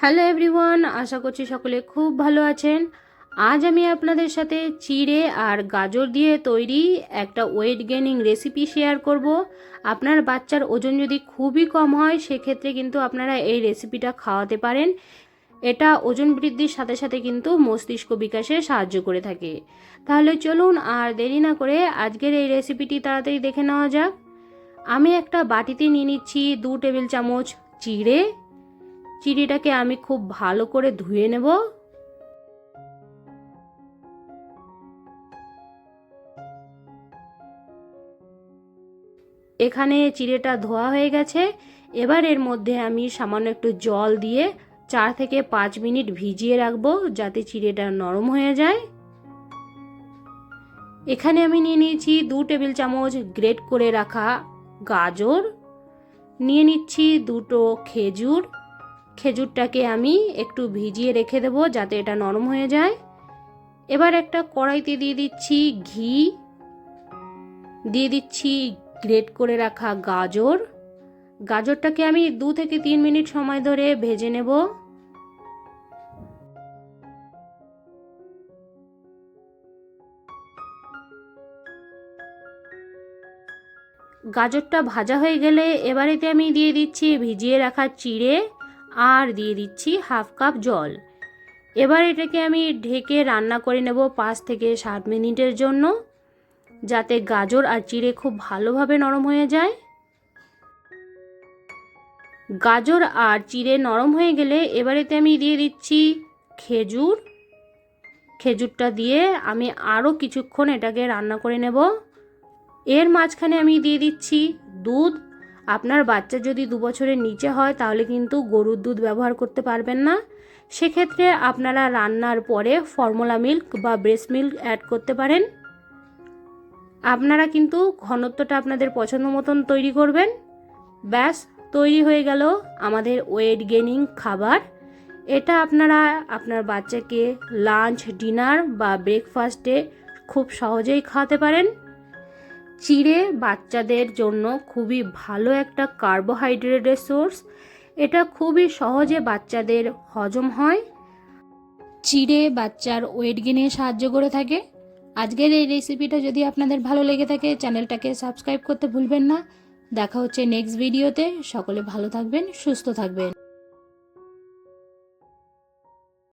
Hello everyone, আশা করছি সকলে খুব ভালো আছেন। আজ আমি আপনাদের সাথে চিড়ে আর গাজর দিয়ে তৈরি একটা ওয়েট গেইনিং রেসিপি শেয়ার করব। আপনার বাচ্চার ওজন যদি খুবই কম হয় সেক্ষেত্রে কিন্তু আপনারা এই রেসিপিটা খাওয়াতে পারেন। এটা ওজন বৃদ্ধির সাথে সাথে কিন্তু মস্তিষ্ক বিকাশে সাহায্য করে থাকে। তাহলে চলুন আর দেরি না করে আজকের এই রেসিপিটি তাড়াতাড়ি দেখে নেওয়া যাক। আমি একটা বাটিতে নিয়ে নিচ্ছি 2 টেবিল চামচ চিড়ে। চিড়েটাকে আমি খুব ভালো করে ধুয়ে নেব। এখানে চিড়েটা ধোয়া হয়ে গেছে। এবার এর মধ্যে আমি সামান্য একটু জল দিয়ে 4 থেকে 5 মিনিট ভিজিয়ে রাখবো যাতে চিড়েটা নরম হয়ে যায়। এখানে আমি নিয়ে নিয়েছি 2 টেবিল চামচ গ্রেট করে রাখা গাজর, নিয়ে নিচ্ছি 2টো খেজুর। খেজুরটাকে আমি একটু ভিজিয়ে রেখে দেবো যাতে এটা নরম হয়ে যায়। এবার একটা কড়াইতে দিয়ে দিচ্ছি ঘি, দিয়ে দিচ্ছি গ্রেট করে রাখা গাজর। গাজরটাকে আমি 2 থেকে 3 মিনিট সময় ধরে ভেজে নেব। গাজরটা ভাজা হয়ে গেলে এবারেতে আমি দিয়ে দিচ্ছি ভিজিয়ে রাখা চিড়ে আর দিয়ে দিচ্ছি হাফ কাপ জল। এবার এটাকে আমি ঢেকে রান্না করে নেব 5 থেকে 7 মিনিটের জন্য, যাতে গাজর আর চিড়ে খুব ভালোভাবে নরম হয়ে যায়। গাজর আর চিড়ে নরম হয়ে গেলে এবারেতে আমি দিয়ে দিচ্ছি খেজুর। খেজুরটা দিয়ে আমি আরও কিছুক্ষণ এটাকে রান্না করে নেব। এর মাঝখানে আমি দিয়ে দিচ্ছি দুধ। আপনার বাচ্চা যদি 2 বছরের নিচে হয় তাহলে কিন্তু গরুর দুধ ব্যবহার করতে পারবেন না। সেক্ষেত্রে আপনারা রান্নার পরে ফর্মুলা মিল্ক বা ব্রেস্ট মিল্ক অ্যাড করতে পারেন। আপনারা কিন্তু ঘনত্বটা আপনাদের পছন্দ মতন তৈরি করবেন। ব্যাস, তৈরি হয়ে গেল আমাদের ওয়েট গেইনিং খাবার। এটা আপনারা আপনার বাচ্চাকে লাঞ্চ, ডিনার বা ব্রেকফাস্টে খুব সহজেই খাওয়াতে পারেন। চিড়ে বাচ্চাদের জন্য খুবই ভালো একটা কার্বোহাইড্রেটের সোর্স। এটা খুবই সহজে বাচ্চাদের হজম হয়। চিড়ে বাচ্চার ওয়েট গেইনে সাহায্য করে থাকে। আজকের এই রেসিপিটা যদি আপনাদের ভালো লেগে থাকে চ্যানেলটাকে সাবস্ক্রাইব করতে ভুলবেন না। দেখা হচ্ছে নেক্সট ভিডিওতে। সকলে ভালো থাকবেন, সুস্থ থাকবেন।